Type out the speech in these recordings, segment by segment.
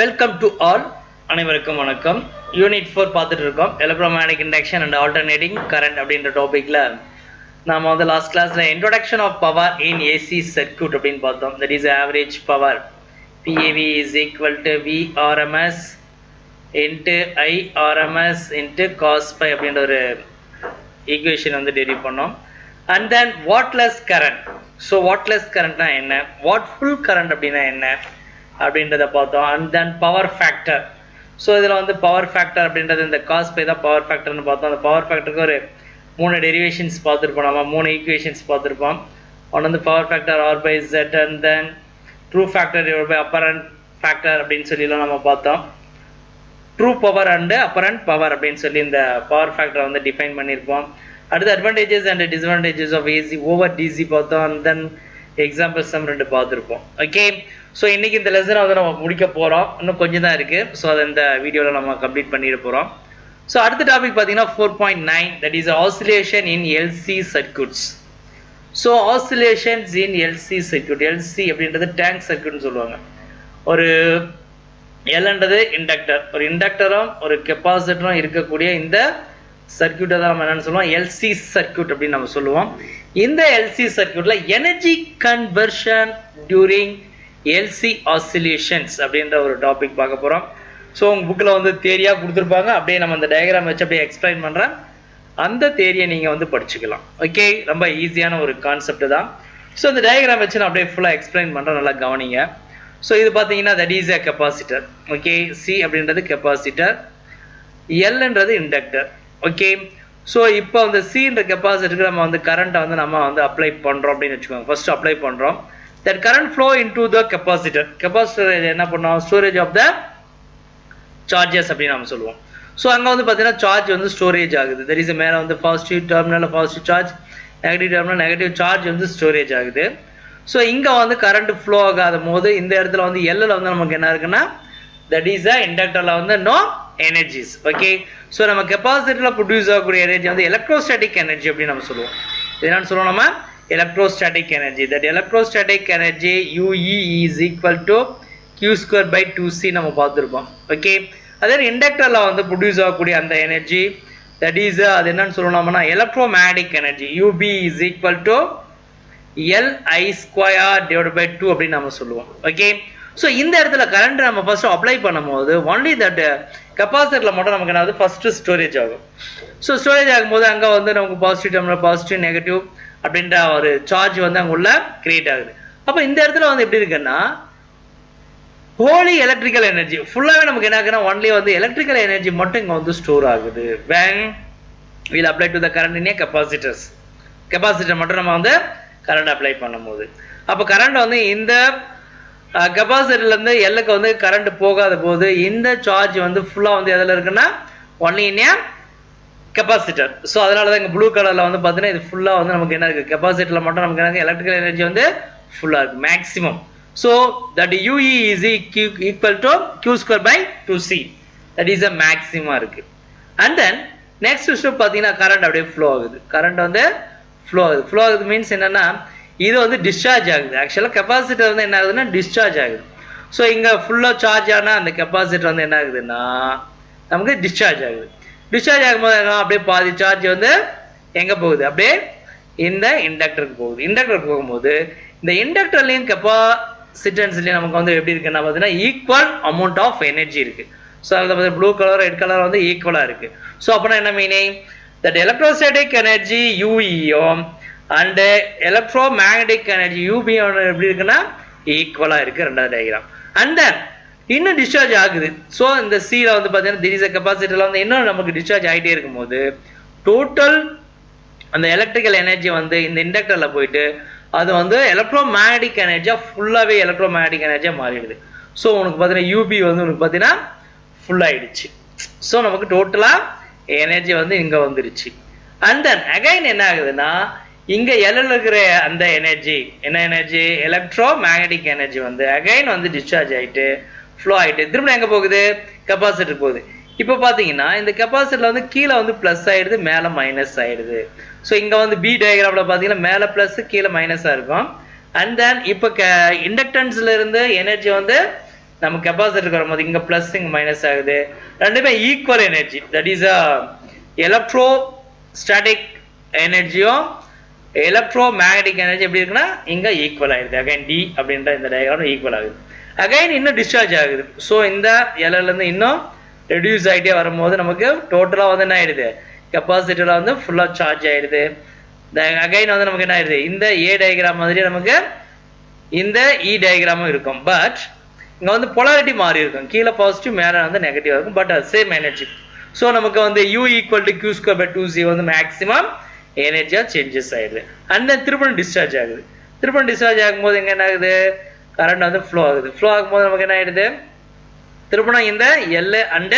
Welcome to all. அனைவருக்கும் வணக்கம். Unit 4 பார்த்துட்டு இருக்கோம். Electromagnetic induction and alternating current அப்படின்ற டாபிக்ல நாம வந்து லாஸ்ட் கிளாஸ்ல introduction of power in AC circuit அப்படின்னு பார்த்தோம். That is average power PAV is equal to VRMS into IRMS into cos pi அப்படின்ற ஒரு ஈக்குவேஷன் வந்து டெரிவ் பண்ணோம். And then wattless current. So wattless கரண்ட்னா என்ன, வாட்ஃபுல் கரண்ட் அப்படின்னா என்ன அப்படின்றத பார்த்தோம். And then power factor. So இதில் வந்து பவர் ஃபேக்டர் அப்படின்றது இந்த காஸ் பை தான் பவர் ஃபேக்டர்னு பார்த்தோம். அந்த பவர் ஃபேக்டருக்கு ஒரு 3 டெரிவேஷன்ஸ் பார்த்துருப்போம், நம்ம 3 ஈக்குவேஷன்ஸ் பார்த்துருப்போம். ஒன்று வந்து power factor R by Z and then true factor divide by apparent factor அப்படின்னு சொல்லிலாம் நம்ம பார்த்தோம். True power and apparent power அப்படின்னு சொல்லி இந்த பவர் ஃபேக்டரை வந்து டிஃபைன் பண்ணியிருப்போம். அடுத்து advantages and disadvantages of AC over DC பார்த்தோம். அண்ட் தென் எக்ஸாம்பிள்ஸ் நம்ம 2 பார்த்துருப்போம். ஓகே, ஸோ இன்னைக்கு இந்த லெசனை வந்து நம்ம முடிக்க போகிறோம். இன்னும் கொஞ்சம் தான் இருக்குது. ஸோ அதை இந்த வீடியோவில் நம்ம கம்ப்ளீட் பண்ணிட போகிறோம். ஸோ அடுத்த டாபிக் பார்த்தீங்கன்னா 4.9, that is oscillation in LC circuits. So oscillations in LC circuit. LC அப்படின்றது டேங்க் சர்க்யூட்னு சொல்லுவாங்க. ஒரு எல்ன்றது இண்டக்டர், ஒரு இண்டக்டரும் ஒரு கெப்பாசிட்டரும் இருக்கக்கூடிய இந்த சர்க்யூட்டை தான் நம்ம என்னன்னு சொல்லுவோம், எல்சி சர்க்யூட் அப்படின்னு நம்ம சொல்லுவோம். இந்த எல்சி சர்க்யூட்ல energy conversion during LC oscillations அப்படின்ற ஒரு டாபிக் பார்க்க போகிறோம். ஸோ உங்கள் புக்கில் வந்து தேரியாக கொடுத்துருப்பாங்க, அப்படியே நம்ம அந்த டயக்ராம் வச்சு அப்படியே எக்ஸ்பிளைன் பண்ணுறேன். அந்த தேரியை நீங்கள் வந்து படிச்சுக்கலாம். ஓகே, ரொம்ப ஈஸியான ஒரு கான்செப்ட் தான். ஸோ இந்த டயக்ராம் வச்சு நான் அப்படியே ஃபுல்லாக எக்ஸ்பிளைன் பண்ணுறேன், நல்லா கவனிங்க. ஸோ இது பார்த்தீங்கன்னா that is a capacitor. Okay, C அப்படின்றது கெப்பாசிட்டர், எல்ன்றது இண்டக்டர். ஓகே, ஸோ இப்போ அந்த சின்ற கெப்பாசிட்டருக்கு நம்ம வந்து கரண்ட்டை வந்து நம்ம வந்து அப்ளை பண்ணுறோம் அப்படின்னு வச்சுக்கோங்க. ஃபர்ஸ்ட் அப்ளை பண்ணுறோம். that current flow into the capacitor. capacitor என்ன பண்ணோம், ஸ்டோரேஜ் ஆஃப் த சார்ஜஸ் அப்படின்னு நம்ம சொல்லுவோம். ஸோ அங்கே வந்து பார்த்தீங்கன்னா சார்ஜ் வந்து ஸ்டோரேஜ் ஆகுது. தெர் இஸ் மேலே வந்து பாசிட்டிவ் டெர்மினலில் positive charge, negative terminal negative charge வந்து ஸ்டோரேஜ் ஆகுது. ஸோ இங்கே வந்து கரண்ட் ஃப்ளோ ஆகாத போது இந்த இடத்துல வந்து எல்லில் வந்து நமக்கு என்ன இருக்குன்னா தட் இஸ் அ இண்டக்டரில் வந்து நோ எனர்ஜிஸ். ஓகே, ஸோ நம்ம கெப்பாசிட்டரில் ப்ரொடியூஸ் ஆகக்கூடிய எனர்ஜி வந்து எலக்ட்ரோஸ்டாட்டிக் எனர்ஜி அப்படின்னு நம்ம சொல்லுவோம். இது என்னன்னு சொல்லுவோம் நம்ம, electrostatic energy. That electrostatic energy UE is equal to Q square by 2C நம்ம பார்த்துருப்போம். ஓகே, அதே இண்டக்டர்ல வந்து ப்ரொடியூஸ் ஆகக்கூடிய அந்த எனர்ஜி தட் இஸ் அது என்னன்னு சொல்லணும்னா electromagnetic energy UB is equal to LI square divided by 2 அப்படின்னு நம்ம சொல்லுவோம். ஓகே, ஸோ இந்த இடத்துல கரண்ட் நம்ம ஃபர்ஸ்ட் அப்ளை பண்ணும்போது ஒன்லி தட் கெப்பாசிட்டர்ல மட்டும் நமக்கு என்ன ஃபர்ஸ்ட் ஸ்டோரேஜ் ஆகும். ஸோ ஸ்டோரேஜ் ஆகும்போது அங்கே வந்து நமக்கு பாசிட்டிவ் டெர்மினல் பாசிட்டிவ் நெகட்டிவ் அப்படின்ற ஒரு சார்ஜ் வந்து அங்க உள்ள கிரியேட் ஆகுது. அப்ப இந்த இடத்துல வந்து எப்படி இருக்குன்னா ஹோலி எலக்ட்ரிக்கல் எனர்ஜி ஃபுல்லாவே நமக்கு என்ன ஆகுதுன்னா ஒன்லி வந்து எலக்ட்ரிக்கல் எனர்ஜி மட்டும் இங்க வந்து ஸ்டோர் ஆகுது. when we'll apply to the current in a capacitors. Capacitor மட்டும் நம்ம வந்து கரண்ட் அப்ளை பண்ணும்போது அப்ப கரண்ட் வந்து இந்த கெப்பாசிட்டர்ல இருந்து எல்லுக்கு வந்து கரண்ட் போகாத போது இந்த சார்ஜ் வந்து ஃபுல்லா வந்து எதுல இருக்குன்னா only in a capacitor. So அதனால தான் இங்கே ப்ளூ கலரில் வந்து பார்த்தீங்கன்னா இது ஃபுல்லாக வந்து நமக்கு என்ன இருக்குது, கெப்பாசிட்டரில் மட்டும் நமக்கு என்ன எலக்ட்ரிக்கல் எனர்ஜி வந்து ஃபுல்லாக இருக்குது maximum. So that UE is equal to Q square by 2C. That is a maximum இருக்குது. அண்ட் தென் நெக்ஸ்ட் ஸ்டெப் பார்த்தீங்கன்னா கரண்ட் அப்படியே ஃப்ளோ ஆகுது. கரண்ட் வந்து ஃப்ளோ ஆகுது மீன்ஸ் என்னன்னா இது வந்து டிஸ்சார்ஜ் ஆகுது. ஆக்சுவலாக கெப்பாசிட்டர் வந்து என்ன ஆகுதுன்னா டிஸ்சார்ஜ் ஆகுது. ஸோ இங்கே ஃபுல்லாக சார்ஜ் ஆனால் அந்த கெப்பாசிட்டர் வந்து என்ன ஆகுதுன்னா நமக்கு டிஸ்சார்ஜ் ஆகுது. டிஸ்சார்ஜ் ஆகும்போது அப்படியே பாதி சார்ஜ் வந்து எங்க போகுது, அப்படியே இந்த இண்டக்டருக்கு போகுது. இண்டக்டருக்கு போகும்போது இந்த இண்டக்டர்லையும் கெப்பாசிட்டன்ஸ்லையும் நமக்கு வந்து எப்படி இருக்குன்னா பார்த்தீங்கன்னா ஈக்குவல் அமௌண்ட் ஆஃப் எனர்ஜி இருக்கு. ஸோ அதில் பார்த்தீங்கன்னா ப்ளூ கலர் ரெட் கலர் வந்து ஈக்குவலாக இருக்கு. ஸோ அப்படின்னா என்ன மீனிங், தட் எலக்ட்ரோஸ்டாட்டிக் எனர்ஜி UEயும் அண்ட் எலக்ட்ரோ மேக்னெட்டிக் எனர்ஜி UBயும் எப்படி இருக்குன்னா ஈக்குவலாக இருக்கு. ரெண்டாவது டயக்ராம். அண்ட் தென் இன்னும் டிஸ்சார்ஜ் ஆகுது. ஸோ இந்த சீல வந்து பார்த்தீங்கன்னா திடீர் கெப்பாசிட்டியில் வந்து இன்னும் நமக்கு டிஸ்சார்ஜ் ஆகிட்டே இருக்கும்போது டோட்டல் அந்த எலக்ட்ரிக்கல் எனர்ஜி வந்து இந்த இண்டக்டர்ல போயிட்டு அது வந்து எலக்ட்ரோ மேக்னெட்டிக் எனர்ஜியா ஃபுல்லாகவே எலக்ட்ரோ மேக்னெட்டிக் எனர்ஜியா மாறிடுது. ஸோ உனக்கு பார்த்தீங்கன்னா UB வந்து உனக்கு பார்த்தீங்கன்னா ஃபுல் ஆயிடுச்சு. ஸோ நமக்கு டோட்டலா எனர்ஜி வந்து இங்க வந்துருச்சு. அண்ட் தென் அகைன் என்ன ஆகுதுன்னா இங்க எல்ல இருக்கிற அந்த எனர்ஜி என்ன எனர்ஜி, எலக்ட்ரோ மேக்னெட்டிக் எனர்ஜி வந்து அகைன் வந்து டிஸ்சார்ஜ் ஆயிட்டு ஃப்ளோ ஆகிட்டு திரும்ப எங்கே போகுது, கெப்பாசிட்டர் போகுது. இப்போ பார்த்தீங்கன்னா இந்த கெப்பாசிட்டர்ல வந்து கீழே வந்து ப்ளஸ் ஆயிடுது, மேலே மைனஸ் ஆயிடுது. ஸோ இங்கே வந்து பி டயக்ராமில் பார்த்தீங்கன்னா மேலே ப்ளஸ் கீழே மைனஸாக இருக்கும். அண்ட் தென் இப்போ இண்டக்டன்ஸ்ல இருந்து எனர்ஜி வந்து நம்ம கெப்பாசிட்டருக்கு வரும்போது இங்க பிளஸ் இங்க மைனஸ் ஆகுது. ரெண்டுமே equal energy. That is electrostatic எனர்ஜியும் எலக்ட்ரோ மேக்னெட்டிக் எனர்ஜி எப்படி இருக்குன்னா இங்க ஈக்குவல் ஆயிடுது. அகைன் டி அப்படின்ற இந்த டயக்ராம் ஈக்குவல் ஆகுது. அகைன் இன்னும் டிஸ்சார்ஜ் ஆகுது. ஸோ இந்த எல்ல இருந்து இன்னும் ரெடியூஸ் ஆகிட்டே வரும்போது நமக்கு டோட்டலா வந்து என்ன ஆயிடுது, கெப்பாசிட்டர்ல வந்து ஃபுல்லா சார்ஜ் ஆயிடுது. அகைன் வந்து நமக்கு என்ன ஆயிடுது, இந்த ஏ டயக்ராம் மாதிரி நமக்கு இந்த இ டயக்ராமும் இருக்கும். பட் இங்க வந்து பொலாரிட்டி மாறி இருக்கும். கீழே பாசிட்டிவ் மேலே வந்து நெகட்டிவ் இருக்கும். பட் அது சேம் எனர்ஜி. ஸோ நமக்கு வந்து U equal to Q square by 2C வந்து மேக்ஸிமம் எனர்ஜியா சேஞ்சஸ் ஆயிடுது. அண்ட் தென் திருப்பி டிஸ்சார்ஜ் ஆகுது. திருப்பி டிஸ்சார்ஜ் ஆகும்போது எங்க என்ன ஆகுது, கரண்ட் வந்து ஃப்ளோ ஆகுது. ஃப்ளோ ஆகும்போது நமக்கு என்ன ஆயிடுது, திருப்பினா இந்த எல் அண்ட்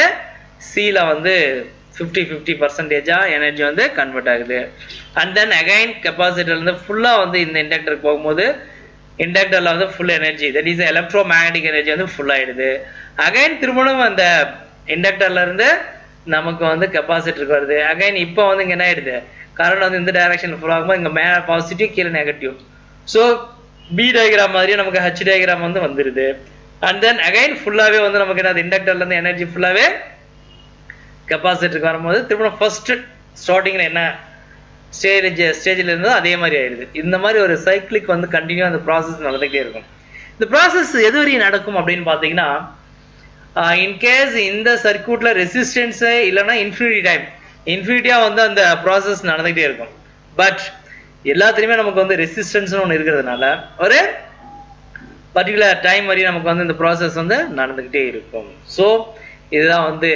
சில வந்து 50-50% எனர்ஜி வந்து கன்வெர்ட் ஆகுது. அண்ட் தென் அகைன் கெப்பாசிட்டர்ல இருந்து ஃபுல்லா வந்து இந்த இண்டக்டருக்கு போகும்போது இண்டக்டர்ல வந்து full energy, that is electro magnetic energy வந்து ஃபுல் ஆயிடுது. அகைன் திரும்பவும் அந்த இண்டக்டர்ல இருந்து நமக்கு வந்து கெப்பாசிட்டருக்கு வருது. அகைன் இப்போ வந்து இங்க என்ன ஆயிடுது, கரண்ட் வந்து இந்த டைரக்ஷன் ஃபுல் ஆகும்போது இங்க மேல பாசிட்டிவ் கீழே நெகட்டிவ். ஸோ பி டயக்ராம் மாதிரி நமக்கு ஹச் டயக்ராம் வந்து வந்துருது. அண்ட் தென் அகைன் ஃபுல்லாவே வந்து நமக்கு என்ன, இண்டக்டர்ல இருந்து எனர்ஜி ஃபுல்லாவே கெப்பாசிட்டருக்கு வரும்போது திரும்ப ஃபர்ஸ்ட் ஸ்டார்டிங்ல என்ன ஸ்டேஜ்ல இருந்தோ அதே மாதிரி ஆயிடுது. இந்த மாதிரி ஒரு சைக்கிளிக் வந்து கண்டினியூ அந்த ப்ராசஸ் நடந்துகிட்டே இருக்கும். இந்த ப்ராசஸ் எது வரையும் நடக்கும் அப்படின்னு பாத்தீங்கன்னா, இன்கேஸ் இந்த சர்க்யூட்ல ரெசிஸ்டன்ஸ் இல்லைன்னா இன்ஃபினிட்டியா வந்து அந்த ப்ராசஸ் நடந்துகிட்டே இருக்கும். பட் எல்லாத்துலயுமே நமக்கு வந்து ரெசிஸ்டன்ஸ் ஒன்று இருக்கிறதுனால ஒரு பர்டிகுலர் டைம் வரையும் நமக்கு வந்து இந்த ப்ராசஸ் வந்து நடந்துகிட்டே இருக்கும். ஸோ இதுதான் வந்து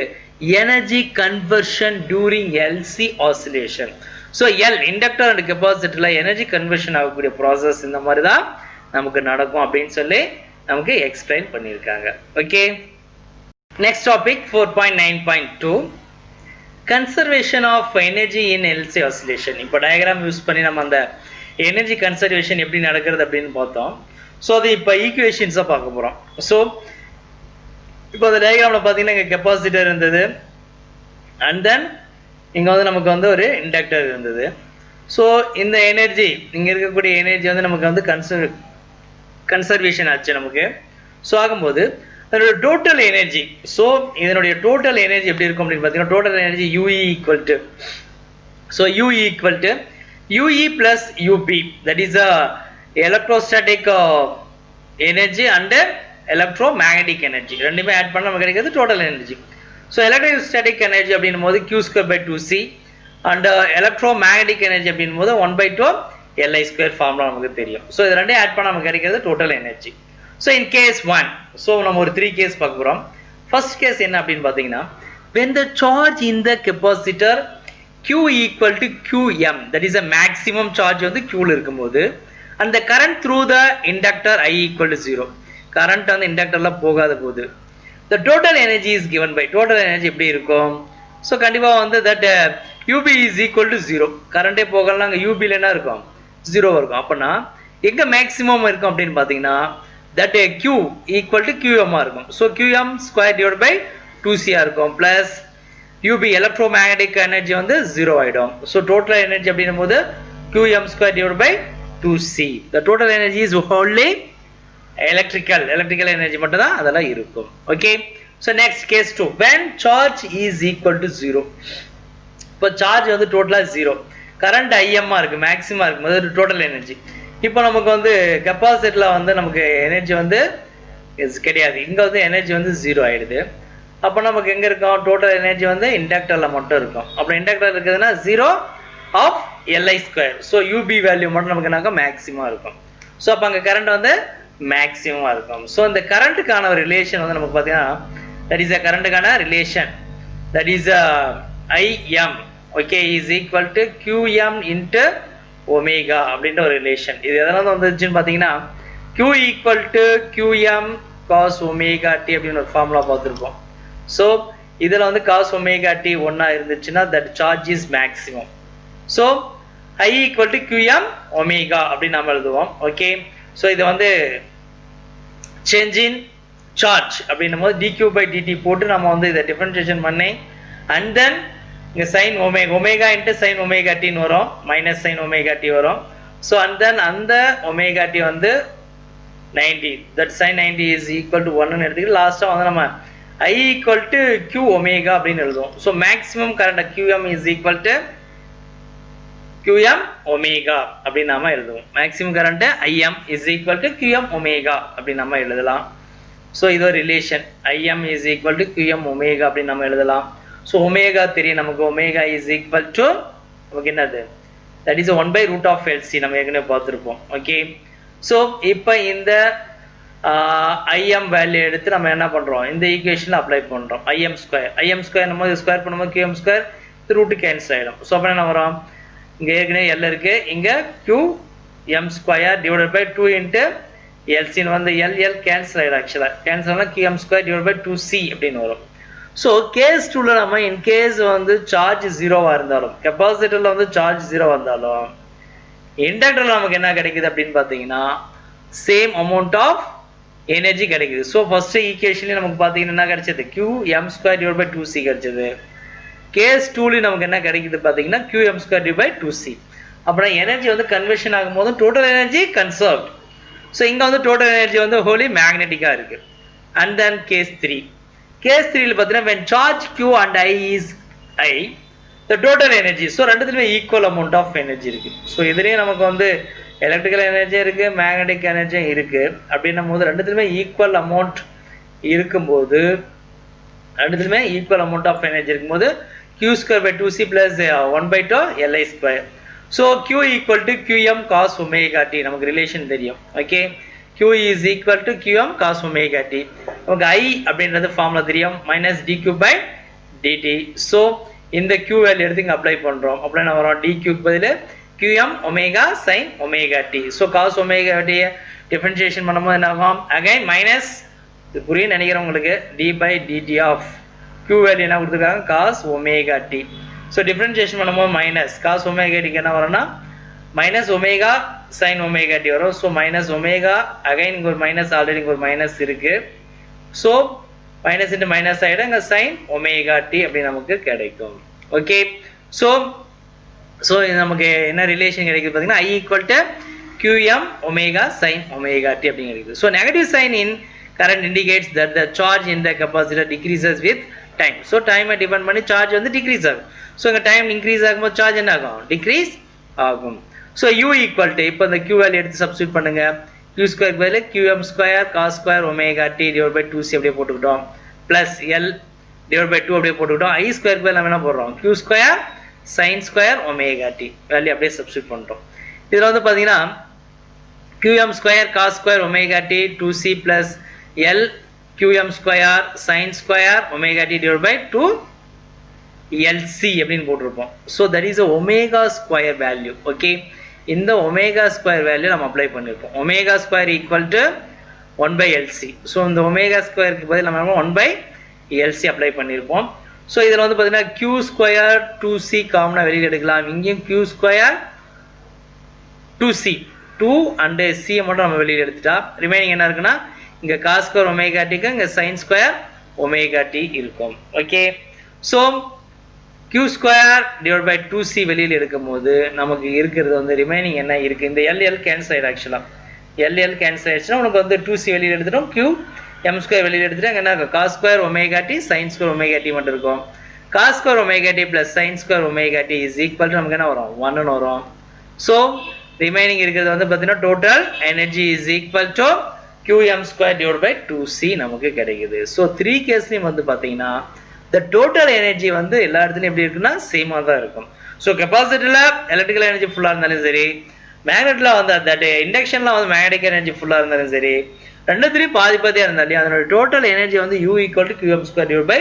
energy conversion during LC oscillation. So L inductor and கெப்பாசிட்டர்ல எனர்ஜி கன்வர்ஷன் ஆகக்கூடிய ப்ராசஸ் இந்த மாதிரி தான் நமக்கு நடக்கும் அப்படின்னு சொல்லி நமக்கு எக்ஸ்பிளைன் பண்ணியிருக்காங்க. Okay, next topic 4.9.2 conservation of energy in LC oscillation. இப்போ டயக்ராம் யூஸ் பண்ணி நம்ம அந்த எனர்ஜி கன்சர்வேஷன் எப்படி நடக்கிறது அப்படின்னு பார்த்தோம். ஸோ அது இப்போ ஈக்குவேஷன்ஸாக பார்க்க போகிறோம். ஸோ இப்போ அந்த டயக்ராமில் பார்த்தீங்கன்னா இங்கே கெப்பாசிட்டர் இருந்தது அண்ட் தென் இங்கே வந்து நமக்கு வந்து ஒரு இண்டக்டர் இருந்தது. ஸோ இந்த எனர்ஜி இங்கே இருக்கக்கூடிய எனர்ஜி வந்து நமக்கு வந்து கன்சர்வேஷன் ஆச்சு நமக்கு. ஸோ ஆகும்போது அதோட டோட்டல் எனர்ஜி, ஸோ இதனுடைய டோட்டல் எனர்ஜி எப்படி இருக்கும் அப்படின்னு பார்த்தீங்கன்னா, total energy UE equal to, so UE equal to UE plus UP, that is electrostatic energy and electromagnetic energy ரெண்டுமே ஆட் பண்ண நமக்கு கிடைக்கிறது total energy. So electrostatic energy அப்படின்னும் போது Q square by 2C and electromagnetic energy அப்படின்னும் போது 1/2 LI square formula நமக்கு தெரியும். ஸோ இது ரெண்டையும் ஆட் பண்ண நமக்கு கிடைக்கிறது total energy. So in case 1, so நம்ம ஒரு 3 கேஸ் பார்க்க போகிறோம். ஃபர்ஸ்ட் கேஸ் என்ன அப்படின்னு பார்த்தீங்கன்னா, when the charge in the capacitor Q equal to Qm, that is a maximum charge வந்து Qல இருக்கும்போது and the current through the inductor I equal to 0, current வந்து இண்டக்டர்ல போகாத போது the total energy is given by, total energy எப்படி இருக்கும், so கண்டிப்பா வந்து that UB is equal to 0, கரண்டே போகலாம் அங்கே UB என்ன இருக்கும் 0 இருக்கும். அப்பனா எங்க மேக்ஸிமம் இருக்கும் அப்படின்னு பார்த்தீங்கன்னா that Q equal to Qm இருக்கும். So Qm square divide by 2C இருக்கும் பிளஸ் UB எலக்ட்ரோமேக்னெட்டிக் எனர்ஜி வந்து 0 ஆயிடும். ஸோ டோட்டல் எனர்ஜி அப்படின்னும் போது Qm square divide by 2C. the total energy is wholly electrical energy மட்டும் தான் அதெல்லாம் இருக்கும். Okay, so next case 2, when charge is equal to 0, இப்போ சார்ஜ் வந்து டோட்டலா 0, கரண்ட் IM இருக்கு, மேக்ஸிமம் இருக்கும், அது டோட்டல் எனர்ஜி. இப்போ நமக்கு வந்து கெப்பாசிட்டர்ல வந்து நமக்கு எனர்ஜி வந்து கிடையாது, இங்க வந்து எனர்ஜி வந்து 0 ஆயிடுது. அப்போ நமக்கு எங்க இருக்கும், டோட்டல் எனர்ஜி வந்து இண்டக்டர்ல மட்டும் இருக்கும். அப்போ இண்டக்டர் இருக்குதுன்னா 0 of LI square. So UB value மட்டும் நமக்கு என்னக்கா மேக்ஸிமம் இருக்கும். ஸோ அப்போ அங்கே கரண்ட் வந்து மேக்ஸிமம் இருக்கும். ஸோ இந்த கரண்ட்டுக்கான ஒரு ரிலேஷன் வந்து நமக்கு பார்த்தீங்கன்னா, தட் இஸ் அ கரண்ட்டுக்கான relation, that is IM, okay, is equal to QM into omega அப்படின்ற ஒரு ரிலேஷன். இது எதனால வந்துச்சுன்னு பார்த்தீங்கன்னா, Q equal to QM cos omega D அப்படின்னு ஒரு ஃபார்முலா பார்த்துருப்போம். ஸோ இதில் வந்து காஸ் ஒமேகா டி ஒன்னா இருந்துச்சுன்னா that charge is maximum. So I equal to QM omega அப்படின்னு நம்ம எழுதுவோம். ஓகே, ஸோ இதை வந்து சேஞ்ச் இன் சார்ஜ் அப்படின்னும் போது dq by dt போட்டு நம்ம வந்து இதை டிஃபரன்ஷியேஷன் பண்ணி அண்ட் தென் இங்கே sine omega into sine omega டின்னு வரும், மைனஸ் சைன் ஒமேகா டி வரும். ஸோ அண்ட் தென் அந்த ஒமேகா டி வந்து 90, that sin 90 is equal to 1 ன்னு எடுத்துக்கிட்டு லாஸ்ட்டாக வந்து நம்ம I equal to Q omega அப்படின்னு எழுதுவோம். So maximum current QM is equal to QM omega அப்படின்னு நாம எழுதுவோம். Maximum current IM is equal to QM omega அப்படின்னு நம்ம எழுதலாம். ஸோ இது ஒரு relation IM is equal to QM omega அப்படின்னு நம்ம எழுதலாம். ஸோ ஒமேகா தெரியும் நமக்கு, ஒமேகா இஸ் ஈக்குவல் டு நமக்கு என்னது, that is 1 by root of LC நம்ம ஏற்கனவே பார்த்துருப்போம். ஓகே, ஸோ இப்போ இந்த IM வேல்யூ எடுத்து நம்ம என்ன பண்ணுறோம், இந்த ஈக்குவேஷனில் அப்ளை பண்ணுறோம். IM ஸ்கொயர் நம்ம ஸ்கொயர் பண்ணும்போது QM ஸ்கொயர் ரூட்டு கேன்சல் ஆகிடும். ஸோ அப்போ என்ன வரும், இங்கே ஏற்கனவே L இருக்கு, இங்கே QM square divided by 2 into எல்சின்னு வந்து L கேன்சல் ஆகிடும். ஆக்சுவலாக கேன்சல் ஆனால் QM square divide by 2C அப்படின்னு வரும். ஸோ கேஸ் 2ல நம்ம இன்கேஸ் வந்து சார்ஜ் 0வா இருந்தாலும், கெப்பாசிட்டர்ல வந்து சார்ஜ் 0 வந்தாலும், இண்டக்டர்ல நமக்கு என்ன கிடைக்குது அப்படின்னு பார்த்தீங்கன்னா சேம் அமௌண்ட் ஆஃப் எனர்ஜி கிடைக்குது. ஸோ ஃபர்ஸ்ட் ஈக்குவேஷன்ல நமக்கு பார்த்தீங்கன்னா என்ன கிடைச்சது, QM square divide by 2C கிடைச்சது. கேஸ் 2ல நமக்கு என்ன கிடைக்குது பார்த்தீங்கன்னா QM square divide by 2C. அப்புறம் எனர்ஜி வந்து கன்வர்ஷன் ஆகும்போது டோட்டல் எனர்ஜி கன்சர்வ். ஸோ இங்கே வந்து டோட்டல் எனர்ஜி வந்து ஹோலி மேக்னெட்டிக்காக இருக்கு. அண்ட் தென் கேஸ் 3 பார்த்தீங்கன்னா when charge Q and I is I, the total energy, so ரெண்டுத்துலையுமே ஈக்குவல் அமௌண்ட் ஆஃப் எனர்ஜி இருக்கு. ஸோ இதுலேயும் நமக்கு வந்து எலக்ட்ரிக்கல் எனர்ஜி இருக்கு, மேக்னெட்டிக் எனர்ஜியும் இருக்கு. அப்படின்னும் போது ரெண்டுத்துலையுமே ஈக்குவல் அமௌண்ட் இருக்கும்போது, ரெண்டுத்துலையுமே ஈக்குவல் அமௌண்ட் ஆஃப் எனர்ஜி இருக்கும்போது Q square by 2C plus 1 by 2 Li square. So Q equal to QM cos omega t நமக்கு ரிலேஷன் தெரியும். Okay, Q is equal to QM cos omega t. நமக்கு I அப்படின்றது formula தெரியும், minus dq by dt. So இந்த Q வேல்யூ எடுத்து இங்கே apply பண்ணுறோம். அப்ளை என்ன வரும், dq பதில் QM omega sin omega t. So cos omega t differentiation பண்ணும்போது என்ன ஆகும், அகைன் மைனஸ், இது புரியும் நினைக்கிறேன் உங்களுக்கு, d by dt of Q value என்ன கொடுத்துருக்காங்க, cos omega t. So differentiation பண்ணும்போது மைனஸ் cos omega t என்ன வரும்னா minus omega sine omega D வரும். ஸோ மைனஸ் ஒமேகா, அகைன் இங்கே ஒரு மைனஸ், ஆல்ரெடி இங்கே ஒரு மைனஸ் இருக்கு. ஸோ மைனஸ் இன்ட்டு மைனஸ் ஆகிடும், இங்கே சைன் ஒமேகா டி அப்படி நமக்கு கிடைக்கும். ஓகே, ஸோ இது நமக்கு என்ன ரிலேஷன் கிடைக்குது பார்த்தீங்கன்னா I equal to QM omega sine omega D அப்படின்னு கிடைக்குது. So negative sine in current indicates that the charge in the capacitor decreases with time. So டைமை டிபெண்ட் பண்ணி சார்ஜ் வந்து டிக்ரீஸ் ஆகும். ஸோ இங்கே டைம் இன்க்ரீஸ் ஆகும்போது சார்ஜ் என்ன ஆகும், டிக்ரீஸ் ஆகும். ஸோ U ஈக்குவல் டு, இப்போ இந்த Q வேல்யூ எடுத்து சப்ஸ்டியூட் பண்ணுங்க. Q ஸ்கொயர் பதில் QM square cos square omega t divide by 2C அப்படியே போட்டுக்கிட்டோம், பிளஸ் L டிவைட் பை 2 அப்படியே போட்டுக்கிட்டோம். I ஸ்கொயர் பதில் நம்ம என்ன போடுறோம், Q square sine square omega t value அப்படியே சப்ஸ்டியூட் பண்ணுறோம். இதில் வந்து பார்த்தீங்கன்னா QM square cos square omega t 2C plus L QM square sine square omega t divide by 2 LC அப்படின்னு போட்டிருப்போம். So that is omega square value. Okay, இந்த omega square value நம்ம apply பண்ணியிருப்போம். Omega square equal to 1 by LC. So இந்த omega ஸ்கொயருக்கு பதில் நம்ம 1 by LC apply பண்ணியிருப்போம். ஸோ இதில் வந்து பார்த்தீங்கன்னா Q ஸ்கொயர் 2C காமனாக வெளியில் எடுக்கலாம். இங்கேயும் Q square 2C 2 and C மட்டும் நம்ம வெளியில் எடுத்துட்டா ரிமைனிங் என்ன இருக்குன்னா இங்கே காஸ் ஸ்கொயர் ஒமேகா டிக்கு இங்கே சைன் ஸ்கொயர் ஒமேகா டி இருக்கும். Okay, so Q square divide by 2C வெளியில் எடுக்கும் போது நமக்கு இருக்கிறது வந்து ரிமைனிங் என்ன இருக்கு, இந்த LL கேன்சல் ஆயிடும். ஆக்சுவலாக LL கேன்சல் ஆயிடுச்சுன்னா உனக்கு வந்து 2C வெளியில் எடுத்துட்டோம், QM ஸ்கொயர் வெளியில் எடுத்துட்டு அங்கே என்ன இருக்கும், cos square omega t sine square omega t மட்டும் இருக்கும். Cos square omega t plus sine square omega t is equal to நமக்கு என்ன வரும், 1 வரும். ஸோ ரிமைனிங் இருக்கிறது வந்து பார்த்தீங்கன்னா total energy is equal to QM square divide by 2C நமக்கு கிடைக்குது. ஸோ 3 கேஸ்லையும் வந்து பார்த்தீங்கன்னா the total energy வந்து எல்லா இடத்துலையும் எப்படி இருக்குன்னா சேமாக தான் இருக்கும். ஸோ கெப்பாசிட்டியில் எலக்ட்ரிக்கல் எனர்ஜி ஃபுல்லாக இருந்தாலும் சரி, மேக்னெட்டில் வந்து தட் இண்டக்ஷனில் வந்து மேக்னெட்டிக் எனர்ஜி ஃபுல்லாக இருந்தாலும் சரி, ரெண்டுத்துலேயும் பாதியாக இருந்தாலும் அதனோட டோட்டல் எனர்ஜி வந்து U equal to QM square divide by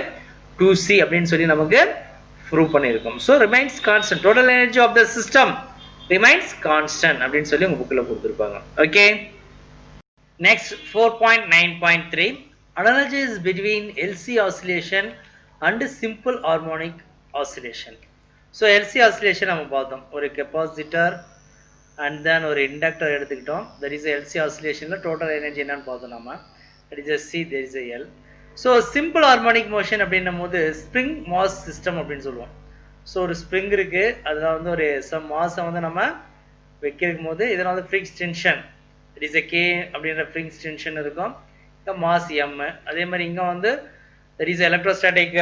2C அப்படின்னு சொல்லி நமக்கு ப்ரூவ் பண்ணியிருக்கோம். So remains constant, total energy of the system remains constant அப்படின்னு சொல்லி உங்கள் புக்கில் கொடுத்துருப்பாங்க. Okay, next 4.9.3 analogies between LC oscillation and simple harmonic oscillation. ஸோ LC oscillation நம்ம பார்த்தோம், ஒரு கெப்பாசிட்டர் அண்ட் தென் ஒரு இண்டக்டர் எடுத்துக்கிட்டோம். தட் இஸ் LC oscillationல டோட்டல் எனர்ஜி என்னன்னு பார்த்தோம் நம்ம. That is C, there is a L. So simple harmonic motion அப்படின்னும் போது ஸ்ப்ரிங் மாஸ் சிஸ்டம் அப்படின்னு சொல்லுவோம். ஸோ ஒரு ஸ்ப்ரிங் இருக்கு, அதில் வந்து ஒரு சம் மாஸை வந்து நம்ம வைக்கும் போது இதனால் வந்து freaks tension that is a K அப்படின்ற Fink's tension இருக்கும். இங்க mass M. அதே மாதிரி இங்க வந்து that is electrostatic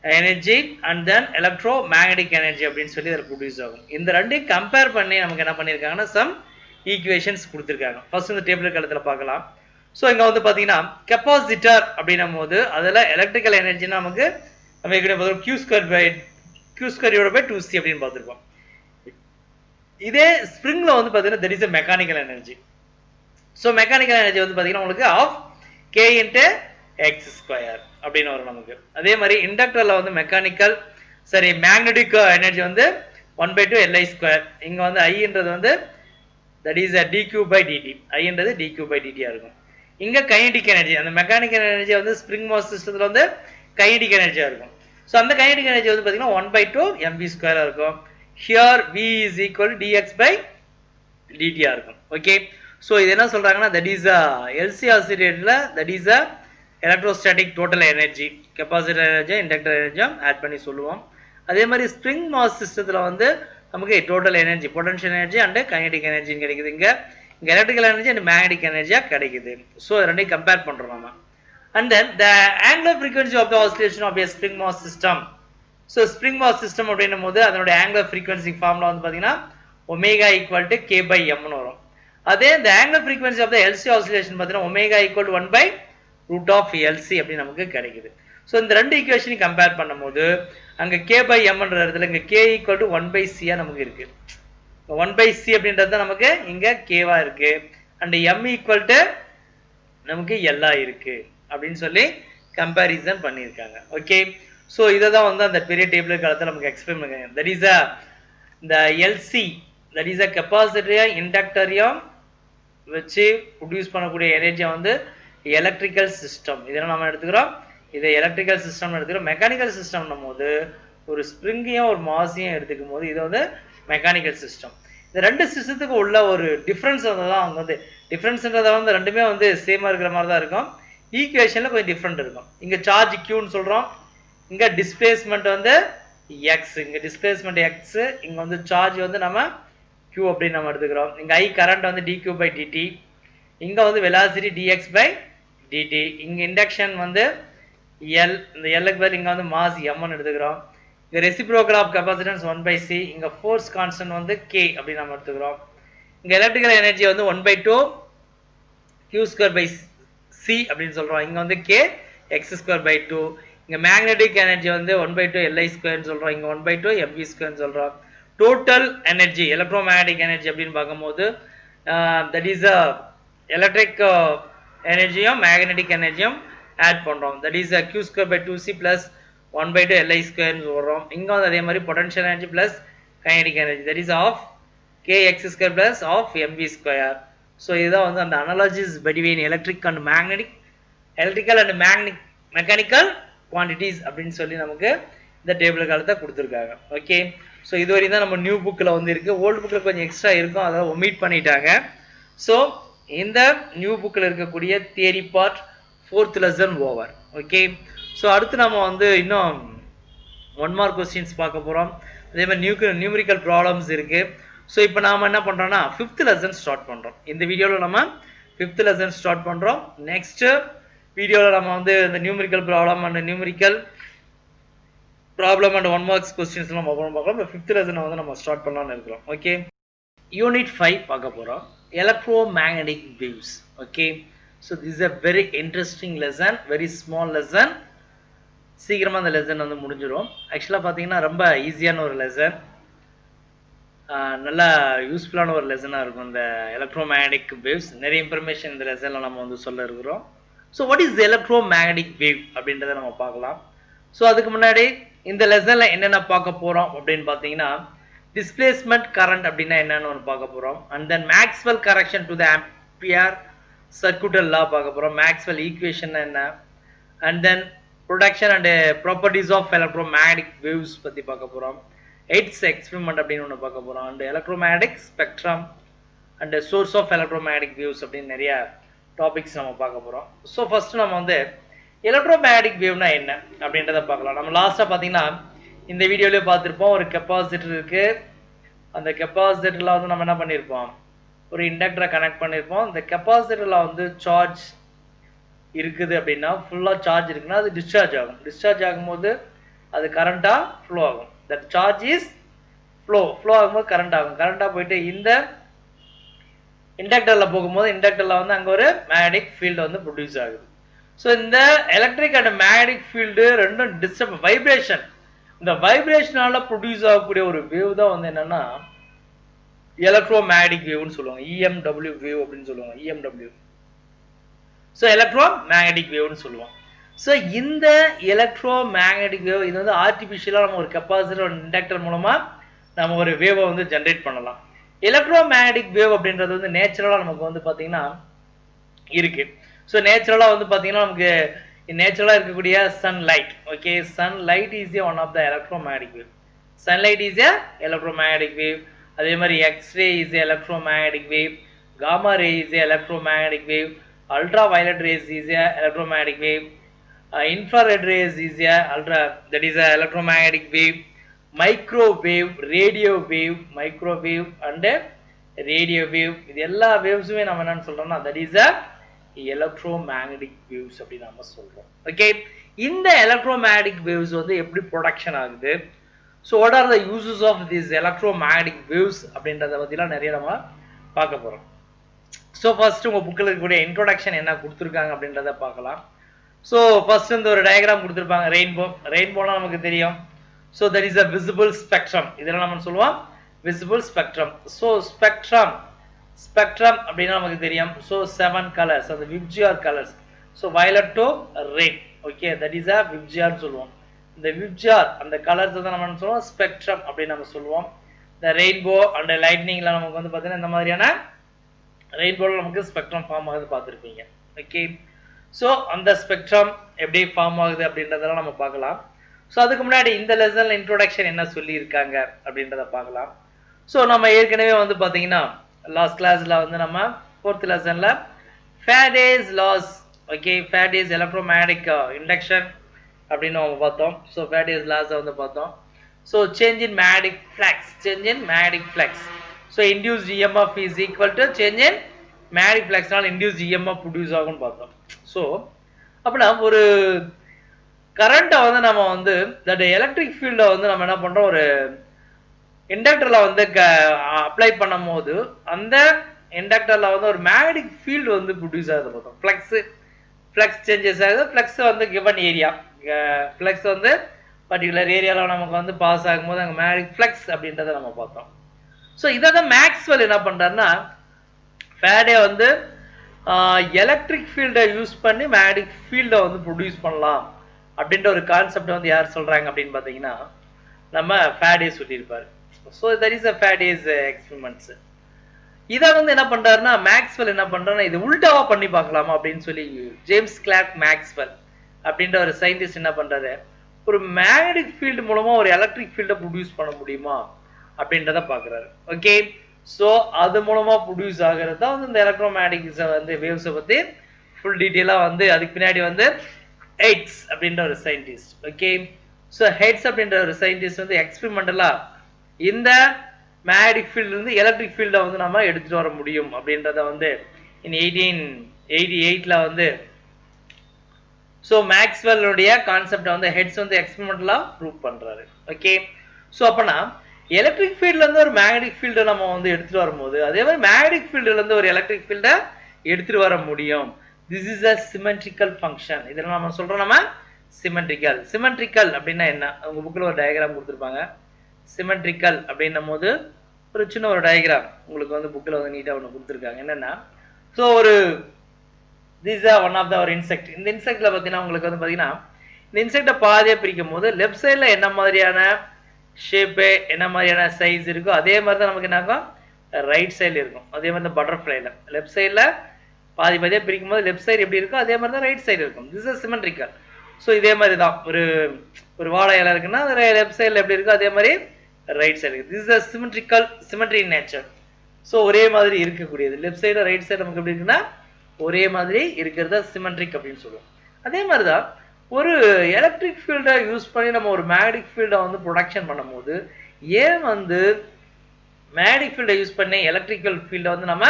energy and then electromagnetic energy அப்படின்னு சொல்லி இதல ப்ரொடியூஸ் ஆகும். இந்த ரெண்டையும் கம்பேர் பண்ணி நமக்கு என்ன பண்ணிருக்காங்கன்னா some equations கொடுத்திருக்காங்க. ஃபர்ஸ்ட் இந்த டேபிள் கலத்துல பார்க்கலாம். சோ இங்க வந்து பாத்தீங்கன்னா கெபாசிட்டர் அப்படினும்போது அதுல எலக்ட்ரிக்கல் எனர்ஜி நமக்கு நம்ம ஏற்கனவே q square by 2c அப்படினு பார்த்திருப்போம். இதே ஸ்ப்ரிங்ல வந்து பாத்தீங்கன்னா there is a mechanical energy. So mechanical energy வந்து பாத்தீங்கன்னா உங்களுக்கு of k into x square அப்படினு வரும் நமக்கு. அதே மாதிரி இண்டக்டர்ல வந்து magnetic energy வந்து 1/2 Li square. இங்க வந்து I ன்றது வந்து that is a dq by dt. I ன்றது dq by dt ஆ இருக்கும். இங்க kinetic energy அந்த mechanical energy வந்து spring mass systemத்துல வந்து kinetic energy ஆ இருக்கும். So அந்த kinetic energy வந்து பாத்தீங்கன்னா 1/2 mv square ஆ இருக்கும். Here v is equal to dx by dt ஆ இருக்கும். Okay. So இது என்ன சொல்றாங்கன்னா that is a LC oscillatorல that is a electrostatic total energy, capacitor energy, inductor energy add பண்ணி சொல்லுவோம். அதே மாதிரி spring mass systemத்துல வந்து நமக்கு total energy, potential energy and kinetic energy கிடைக்குது. இங்க electrical energy and magnetic energy கிடைக்குது. So ரெண்டையும் கம்பேர் பண்றோம் நாம. And then the angular frequency of the oscillation of a spring mass system. So spring mass system அப்படினும்போது அதனுடைய angular frequency formula வந்து பாத்தீங்கன்னா omega equal to k by m னு வரும். அதே the angular frequency of the LC oscillation பாத்தீங்கன்னா omega equal to 1 by root of LC அப்படி நமக்கு கிடைக்குது. So இந்த ரெண்டு ஈக்குவேஷனையும் கம்பேர் பண்ணும்போது அங்க k by m ன்ற இடத்துல இங்க k equal to 1 by c நமக்கு இருக்கு. 1 by c அப்படின்றது நமக்கு இங்க k வா இருக்கு. and m equal to நமக்கு l ஆ இருக்கு அப்படினு சொல்லி கம்பேரிசன் பண்ணிருக்காங்க. ஓகே. சோ இத தான் வந்து அந்த பெரிய டேபிள் காலத்துல நமக்கு எக்ஸ்பிளைன் பண்ணுங்க. that is a the LC, that is a capacitor inductor வச்சு ப்ரொடியூஸ் பண்ணக்கூடிய எனர்ஜி வந்து எலக்ட்ரிக்கல் சிஸ்டம். இதெல்லாம் நாம எடுத்துக்கிறோம். இதை எலக்ட்ரிக்கல் சிஸ்டம் எடுத்துக்கிறோம். மெக்கானிக்கல் சிஸ்டம்னும் போது ஒரு ஸ்ப்ரிங்கையும் ஒரு மாஸையும் எடுத்துக்கும் போது இது வந்து மெக்கானிக்கல் சிஸ்டம். இந்த ரெண்டு சிஸ்டத்துக்கு உள்ள ஒரு டிஃபரன்ஸ் தான் அவங்க வந்து டிஃபரன்ஸ்ன்றத வந்து ரெண்டுமே வந்து சேமா இருக்கிற மாதிரி தான் இருக்கும். ஈக்குவேஷன்ல கொஞ்சம் டிஃபரெண்ட் இருக்கும். இங்க சார்ஜ் q ன்னு சொல்றோம். இங்க டிஸ்பிளேஸ்மென்ட் வந்து x. இங்க டிஸ்பிளேஸ்மென்ட் x, இங்க வந்து சார்ஜ் வந்து நம்ம q அப்படி நம்ம எடுத்துக்கிறோம். இங்க I கரண்ட் வந்து dq by dt. இங்க வந்து velocity dx by dt. இங்க இண்டக்ஷன் வந்து L. இந்த L க்கு பதிலா இங்க வந்து மாஸ் m ன்னு எடுத்துக்கிறோம். இங்க reciprocal of capacitance 1 by c. இங்க force constant வந்து k அப்படி நம்ம எடுத்துக்கிறோம். இங்க electrical energy வந்து 1/2 q square by c அப்படினு சொல்றோம். இங்க வந்து k x square by 2. இங்க magnetic energy வந்து 1/2 Li square ன்னு சொல்றோம். இங்க 1/2 mv square ன்னு சொல்றோம். total energy, electromagnetic energy அப்படினு பாக்கும்போது that is a electric energy யும் magnetic energy யும் ஆட் பண்றோம். that is a q square by 2c plus 1/2 Li square ன்னு சொல்றோம். இங்க வந்து அதே மாதிரி potential energy plus kinetic energy, that is of k x square plus of mv square. so இதுதான் வந்து அந்த analogies between electrical and mechanical quantities அப்படினு சொல்லி நமக்கு இந்த டேபிள் காலத்தை கொடுத்திருக்காங்க. ஓகே. சோ இதுவரை தான் நம்ம நியூ புக்ல வந்து இருக்கு. ஓல்ட் புக்ல கொஞ்சம் எக்ஸ்ட்ரா இருக்கும், அத ஒமிட் பண்ணிட்டாங்க. சோ இந்த நியூ புக்ல இருக்கக்கூடிய theory part 4th lesson over. Okay. So அடுத்து நாம வந்து இன்னும் 1 மார்க் क्वेश्चंस பார்க்க போறோம். அதே மாதிரி நியூமெரிக்கல் ப்ராப்ளம்ஸ் இருக்கு. சோ இப்போ நாம என்ன பண்றோம்னா 5th lesson ஸ்டார்ட் பண்றோம். இந்த வீடியோல நம்ம 5th lesson ஸ்டார்ட் பண்றோம். நெக்ஸ்ட் வீடியோல நம்ம வந்து இந்த numerical problem and numerical problem and 1 marks questions நம்ம பார்க்கலாம். 5th lesson வந்து நம்ம ஸ்டார்ட் பண்ணலாம்னு இருக்கோம். ஓகே. யூனிட் 5 பார்க்க போறோம். electromagnetic waves. okay, so this is a very interesting lesson, very small lesson. சீக்கிரமா அந்த லெசன் வந்து முடிஞ்சிரும். ஆக்சுவலா பாத்தீங்கன்னா ரொம்ப ஈஸியான ஒரு லெசன், நல்ல யூஸ்ஃபுல்லான ஒரு லெசனா இருக்கும் இந்த எலக்ட்ரோமேக்னெட்டிக் வேவ்ஸ். நிறைய இன்ஃபர்மேஷன் இந்த லெசன்ல நம்ம வந்து சொல்ல இருக்கிறோம். So what is electromagnetic wave அப்படின்றத நம்ம பார்க்கலாம். ஸோ அதுக்கு முன்னாடி இந்த லெசன்ல என்னென்ன பார்க்க போறோம் அப்படின்னு பார்த்தீங்கன்னா டிஸ்பிளேஸ்மெண்ட் கரண்ட் அப்படின்னா என்னன்னு ஒன்று பார்க்க போறோம். And then Maxwell correction to the Ampere circuital law பார்க்க போறோம். மேக்ஸ்வெல் ஈக்குவேஷன் என்ன, and then production and properties of electromagnetic waves பத்தி பார்க்க போறோம். எய்ட்ஸ் எக்ஸ்பெரிமெண்ட் அப்படின்னு ஒன்று பார்க்க போறோம். And electromagnetic spectrum and source of electromagnetic waves அப்படின்னு நிறைய டாபிக்ஸ் நம்ம பார்க்க போறோம். ஸோ ஃபர்ஸ்ட் நம்ம வந்து எலக்ட்ரோமேக்னெட்டிக் வேவ்னா என்ன அப்படின்றத பார்க்கலாம். நம்ம லாஸ்டா பார்த்தீங்கன்னா இந்த வீடியோலயே பார்த்துருப்போம், ஒரு கெப்பாசிட்டர் இருக்கு. அந்த கெப்பாசிட்டர்ல வந்து நம்ம என்ன பண்ணியிருப்போம், ஒரு இண்டக்டரை கனெக்ட் பண்ணியிருப்போம். இந்த கெப்பாசிட்டரில் வந்து சார்ஜ் இருக்குது அப்படின்னா, ஃபுல்லாக சார்ஜ் இருக்குன்னா அது டிஸ்சார்ஜ் ஆகும். டிஸ்சார்ஜ் ஆகும்போது அது கரண்ட்டாக ஃப்ளோ ஆகும். தட் சார்ஜ் இஸ் ஃப்ளோ ஆகும்போது கரண்ட் ஆகும். கரண்ட்டாக போயிட்டு இந்த இண்டக்டரில் போகும்போது இண்டக்டரில் வந்து அங்கே ஒரு மேக்னெட்டிக் ஃபீல்டு வந்து ப்ரொடியூஸ் ஆகுது. ஸோ இந்த எலக்ட்ரிக் அண்ட் மேக்னெட்டிக் ஃபீல்டு ரெண்டும் வைப்ரேஷன், இந்த வைப்ரேஷனால ப்ரொடியூஸ் ஆகக்கூடிய ஒரு வேவ் தான் வந்து என்னன்னா எலக்ட்ரோ மேக்னெட்டிக் வேவ்னு சொல்லுவாங்க. EMW வேவ் அப்படின்னு சொல்லுவாங்க. EMW. ஸோ எலக்ட்ரோ மேக்னெட்டிக் வேவ்னு சொல்லுவோம். ஸோ இந்த எலக்ட்ரோ மேக்னெட்டிக் வேவ் இது வந்து ஆர்டிஃபிஷியலாக நம்ம ஒரு கெப்பாசிட்டர் இண்டக்டர் மூலமாக நம்ம ஒரு வேவை வந்து ஜென்ரேட் பண்ணலாம். எலக்ட்ரோ மேக்னெட்டிக் வேவ் அப்படின்றது வந்து நேச்சுரலாக நமக்கு வந்து பார்த்தீங்கன்னா இருக்கு. ஸோ நேச்சுரலாக வந்து பார்த்தீங்கன்னா நமக்கு நேச்சுரலாக இருக்கக்கூடிய sunlight. Okay, sunlight is a one of the electromagnetic wave. Sunlight is a electromagnetic wave. அதே மாதிரி x-ray is a electromagnetic wave. Gamma ray is a electromagnetic wave. Ultraviolet rays is a electromagnetic wave. Infrared rays is a that is a electromagnetic wave. Microwave, radio wave, microwave and radio wave. இது எல்லா வேவ்ஸுமே நம்ம என்னன்னு சொல்றோம்னா that is a electromagnetic waves அப்படி நாம சொல்றோம். Okay, இந்த electromagnetic waves வந்து எப்படி ப்ரொடக்ஷன் ஆகுது, so what are the uses of these electromagnetic waves அப்படின்றத பத்திலாம் நிறைய நம்ம பார்க்க போறோம். ஸோ ஃபர்ஸ்ட் உங்கள் புக்கில் இருக்கக்கூடிய இன்ட்ரோடக்ஷன் என்ன கொடுத்துருக்காங்க அப்படின்றத பார்க்கலாம். ஸோ ஃபர்ஸ்ட் இந்த ஒரு டயக்ராம் கொடுத்துருப்பாங்க. ரெயின்போனா நமக்கு தெரியும். So that is a visible spectrum. இதெல்லாம் நம்ம சொல்லுவோம் விசிபிள் ஸ்பெக்ட்ரம். ஸோ ஸ்பெக்ட்ரம் அப்படின்னா நமக்கு தெரியும். ஸோ 7 கலர்ஸ், அந்த VIBGYOR colours. So violet to red. Okay, that is a விப்ஜிஆர்னு சொல்லுவோம். இந்த விப்ஜிஆர் அந்த கலர்ஸ் தான் நம்ம சொல்லுவோம் ஸ்பெக்ட்ரம் அப்படின்னு நம்ம சொல்லுவோம். இந்த ரெயின்போ அண்ட் லைட்னிங்ல நமக்கு வந்து பார்த்தீங்கன்னா இந்த மாதிரியான ரெயின்போல நமக்கு ஸ்பெக்ட்ரம் ஃபார்ம் ஆகுது பார்த்துருப்பீங்க. ஓகே, ஸோ அந்த ஸ்பெக்ட்ரம் எப்படி ஃபார்ம் ஆகுது அப்படின்றதெல்லாம் நம்ம பார்க்கலாம். ஸோ அதுக்கு முன்னாடி இந்த லெசன்ல இன்ட்ரோடக்ஷன் என்ன சொல்லியிருக்காங்க அப்படின்றத பார்க்கலாம். ஸோ நம்ம ஏற்கனவே வந்து பார்த்தீங்கன்னா லாஸ்ட் கிளாஸ்ல வந்து நம்ம 4th லெசன்ல Faraday's laws, okay, Faraday's electromagnetic induction அப்படின்னு நம்ம பார்த்தோம். ஸோ ஃபேரடேஸ் லாஸ் வந்து பார்த்தோம். So change in magnetic flux. So induced EMF is equal to change in magnetic flux நால induced EMF ப்ரொடியூஸ் ஆகும்னு பார்த்தோம். ஸோ அப்படின்னா ஒரு கரண்ட்டை வந்து நம்ம வந்து தட் எலக்ட்ரிக் ஃபீல்டை வந்து நம்ம என்ன பண்ணுறோம், ஒரு இண்டக்டரில் வந்து அப்ளை பண்ணும் போது அந்த இண்டக்டரில் வந்து ஒரு மேக்னெட்டிக் ஃபீல்டு வந்து ப்ரொடியூஸ் ஆகுது பார்த்தோம். ஃப்ளக்ஸ் சேஞ்சஸ் ஆகுது. ஃப்ளக்ஸ் வந்து கிவன் ஏரியா, ஃப்ளக்ஸ் வந்து பர்டிகுலர் ஏரியாவில் நமக்கு வந்து பாஸ் ஆகும்போது அங்கே மேக்னெட்டிக் ஃப்ளக்ஸ் அப்படின்றத நம்ம பார்த்தோம். ஸோ இதை தான் மேக்ஸ்வெல் என்ன பண்ணுறாருன்னா ஃபேரடே வந்து எலக்ட்ரிக் ஃபீல்டை யூஸ் பண்ணி மேக்னெட்டிக் ஃபீல்டை வந்து ப்ரொடியூஸ் பண்ணலாம் அப்படின்ற ஒரு கான்செப்டை வந்து யார் சொல்கிறாங்க அப்படின்னு பார்த்தீங்கன்னா நம்ம ஃபேரடே சொல்லியிருப்பார். So that is a Faraday's experiments. இதை வந்து என்ன பண்ணுறாருன்னா மேக்ஸ்வெல் என்ன பண்ணுறாருன்னா இது உல்டாவா பண்ணி பார்க்கலாமா அப்படின்னு சொல்லி ஜேம்ஸ் கிளார்க் மேக்ஸ்வெல் அப்படின்ற ஒரு சயின்டிஸ்ட் என்ன பண்ணுறாரு, ஒரு மேக்னெட்டிக் ஃபீல்டு மூலமாக ஒரு எலக்ட்ரிக் ஃபீல்டை ப்ரொடியூஸ் பண்ண முடியுமா அப்படின்றத பார்க்குறாரு. ஓகே, ஸோ அது மூலமாக ப்ரொடியூஸ் ஆகிறது தான் வந்து இந்த எலக்ட்ரோமேக்னெட்டிக்ஸை வந்து வேவ்ஸை பற்றி ஃபுல் டீட்டெயிலாக வந்து அதுக்கு பின்னாடி வந்து ஹெட்ஸ் அப்படின்ற ஒரு சயின்டிஸ்ட். ஓகே, ஸோ ஹெட்ஸ் அப்படின்ற ஒரு சயின்டிஸ்ட் வந்து எக்ஸ்பெரிமெண்டலாக இந்த மேக்னெட்டிக் ஃபீல்டுலேருந்து எலக்ட்ரிக் ஃபீல்டை வந்து நம்ம எடுத்துகிட்டு வர முடியும் அப்படின்றத வந்து 1888 வந்து ஸோ மேக்ஸ்வெல்லுடைய கான்செப்டை வந்து ஹெட்ஸ் வந்து எக்ஸ்பெரிமெண்டலாக ப்ரூவ் பண்ணுறாரு. ஓகே, ஸோ அப்போனா எலக்ட்ரிக் ஃபீல்ட்லேருந்து ஒரு மேக்னெட்டிக் ஃபீல்டை நம்ம வந்து எடுத்துகிட்டு வரும்போது அதே மாதிரி மேக்னெட்டிக் ஃபீல்டுலேருந்து ஒரு எலக்ட்ரிக் ஃபீல்டை எடுத்துகிட்டு வர முடியும். This is a symmetrical function. இதில் நம்ம சொல்கிறோம் நம்ம சிமெட்ரிக்கல் அப்படின்னா என்ன, உங்கள் புக்கில் ஒரு டயக்ராம் கொடுத்துருப்பாங்க. சிமெட்ரிக்கல் அப்படின்னும் போது ஒரு சின்ன ஒரு டயக்ராம் உங்களுக்கு வந்து புக்கில் வந்து நீட்டாக ஒன்று கொடுத்துருக்காங்க. என்னென்னா ஸோ ஒரு this are one of the ஒரு இன்செக்ட். இந்த இன்செக்டில் பார்த்தீங்கன்னா உங்களுக்கு வந்து பார்த்தீங்கன்னா இந்த இன்செக்டை பாதியாக பிரிக்கும் போது லெஃப்ட் சைடில் என்ன மாதிரியான ஷேப்பு என்ன மாதிரியான சைஸ் இருக்கோ அதே மாதிரி தான் நமக்கு என்னாகும் ரைட் சைடில் இருக்கும். அதே மாதிரி தான் பட்டர்ஃப்ளைல லெஃப்ட் சைடில் பாதியாக பிரிக்கும் போது லெஃப்ட் சைடு எப்படி இருக்கோ அதே மாதிரி தான் ரைட் சைடு இருக்கும். This is symmetrical. ஸோ இதே மாதிரி தான் ஒரு வாழை இலை இருக்குன்னா அது லெஃப்ட் சைடில் எப்படி இருக்கோ அதே மாதிரி ரைட் சைடு இருக்குது. This is symmetry in nature. So ஒரே மாதிரி இருக்கக்கூடியது லெஃப்ட் சைடு ரைட் சைடு நமக்கு எப்படி இருக்குன்னா ஒரே மாதிரி இருக்கிறத சிமெட்ரிக் அப்படின்னு சொல்லுவோம். அதே மாதிரி தான் ஒரு எலக்ட்ரிக் ஃபீல்டை யூஸ் பண்ணி நம்ம ஒரு மேக்னெட்டிக் ஃபீல்டை வந்து ப்ரொடக்ஷன் பண்ணும் போது ஏன் வந்து மேக்னெட்டிக் ஃபீல்டை யூஸ் பண்ணி எலக்ட்ரிக்கல் ஃபீல்டை வந்து நம்ம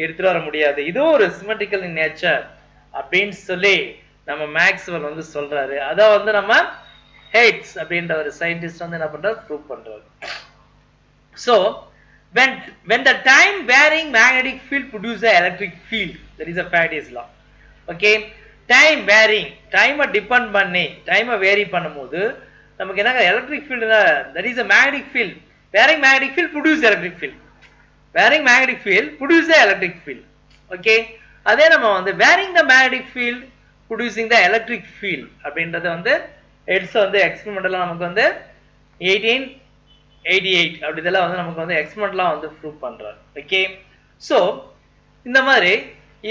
எடுத்துட்டு வர முடியாது. இதுவும் ஒரு சிமெட்ரிக்கல் இன் நேச்சர் அப்படின்னு சொல்லி நம்ம மேக்ஸ்வெல் வந்து சொல்றாரு. அதை வந்து நம்ம ஹெய்ட்ஸ் அப்படின்ற ஒரு சயின்டிஸ்ட் வந்து என்ன பண்றாரு, ப்ரூவ் பண்றாரு. So when the time varying magnetic field produces an electric field, that is a Faraday's law. Okay, time varying, time depend பண்ணி time vary பண்ணும்போது நமக்கு என்ன electric field, that is a magnetic field. Varying magnetic field produces electric field. Varying magnetic field produces the electric field. Okay, அதே நம்ம வந்து varying the magnetic field producing the electric field அப்படின்றது வந்து எட்ஸ் வந்து எக்ஸ்பெரிமெண்டலா நமக்கு வந்து 1888 அப்படி இதெல்லாம் வந்து நமக்கு வந்து எக்ஸ்பெரிமெண்டலா வந்து ப்ரூவ் பண்றாரு. ஓகே, சோ இந்த மாதிரி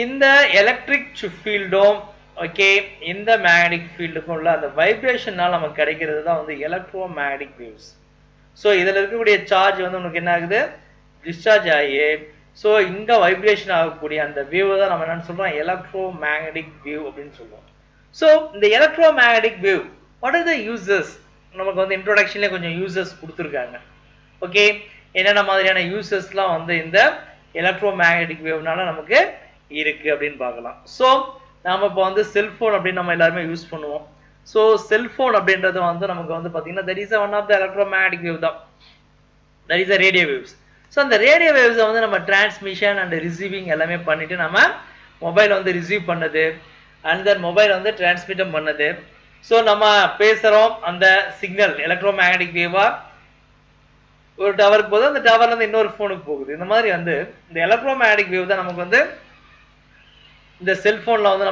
இந்த எலக்ட்ரிக் ஃபீல்டும் ஓகே இந்த மேக்னெட்டிக் ஃபீல்டுக்கும் உள்ள அந்த வைப்ரேஷனால நமக்கு கிடைக்கிறது தான் வந்து எலக்ட்ரோ மேக்னெட்டிக் வேவ்ஸ். ஸோ இதில் இருக்கக்கூடிய சார்ஜ் வந்து உங்களுக்கு என்ன ஆகுது, டிஸ்சார்ஜ் ஆகி ஸோ இங்க வைப்ரேஷன் ஆகக்கூடிய அந்த வேவ் தான் நம்ம என்னன்னு சொல்றோம், எலக்ட்ரோ மேக்னெட்டிக் வேவ் அப்படின்னு சொல்லுவோம். ஸோ இந்த electromagnetic wave what are the uses, நமக்கு வந்து இன்ட்ரோடக்ஷன்லேயே கொஞ்சம் யூசஸ் கொடுத்துருக்காங்க. ஓகே, என்னென்ன மாதிரியான யூசஸ்லாம் வந்து இந்த எலக்ட்ரோ மேக்னெட்டிக் வேவ்னால நமக்கு இருக்கு அப்படின்னு பார்க்கலாம். ஸோ நாம இப்போ வந்து செல்போன் அப்படின்னு நம்ம எல்லாருமே யூஸ் பண்ணுவோம். ஸோ செல்போன் அப்படின்றது வந்து நமக்கு வந்து பார்த்தீங்கன்னா that is one of the electromagnetic wave தான், that is a radio waves. So அந்த ரேடியோ வேவ்ஸை வந்து நம்ம டிரான்ஸ்மிஷன் அண்ட் ரிசீவிங் எல்லாமே பண்ணிட்டு நம்ம மொபைல் வந்து ரிசீவ் பண்ணது அண்ட் தென் மொபைல் வந்து டிரான்ஸ்மிட்டும் பண்ணது. ஸோ நம்ம பேசுகிறோம், அந்த சிக்னல் எலக்ட்ரோ மேக்னெட்டிக் வேவா ஒரு டவருக்கு போகுது, அந்த டவர்ல இருந்து இன்னொரு ஃபோனுக்கு போகுது. இந்த மாதிரி வந்து இந்த எலக்ட்ரோ மேக்னெட்டிக் வேவ் தான் நமக்கு வந்து இந்த செல்போன்ல வந்து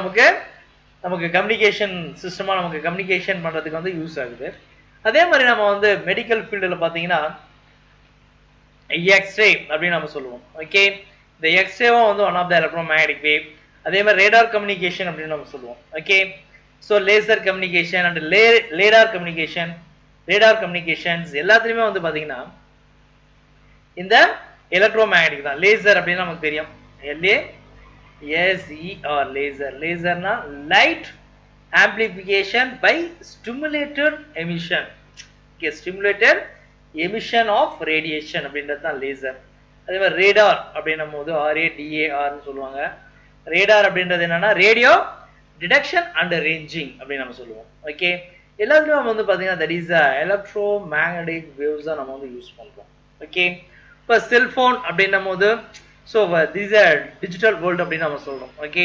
நமக்கு கம்யூனிகேஷன் சிஸ்டமா நமக்கு கம்யூனிகேஷன் பண்றதுக்கு வந்து யூஸ் ஆகுது. அதே மாதிரி நம்ம வந்து மெடிக்கல் ஃபீல்டில் பார்த்தீங்கன்னா எக்ஸ்ரே அப்படின்னு நம்ம சொல்லுவோம். ஓகே, இந்த எக்ஸ்ரேவும் வந்து one of the electromagnetic wave. அதே மாதிரி ரேடார் கம்யூனிகேஷன் அப்படின்னு நம்ம சொல்லுவோம். Okay, so laser communication and radar communications எல்லாத்துலேயுமே வந்து பார்த்தீங்கன்னா இந்த எலக்ட்ரோ மேக்னெட்டிக் தான். லேசர் அப்படின்னு நமக்கு தெரியும், LASER லேசர். லேசர்னா light amplification by stimulated emission. Okay, stimulated emission of radiation அப்படின்றது தான் லேசர். அதே மாதிரி ரேடார் அப்படின்னும் போது RADARன்னு சொல்லுவாங்க. ரேடார் அப்படின்றது என்னன்னா ரேடியோ டிடெக்ஷன் அண்ட் ரேஞ்சிங் அப்படின்னு நம்ம சொல்லுவோம். ஓகே, எல்லாத்துலயும் நம்ம வந்து பார்த்தீங்கன்னா that is electro magnetic waves தான் நம்ம வந்து யூஸ் பண்றோம். ஓகே, இப்போ செல்போன் அப்படின்னும் போது ஸோ திஸ் டிஜிட்டல் வேர்ல்டு அப்படின்னு நம்ம சொல்றோம். ஓகே,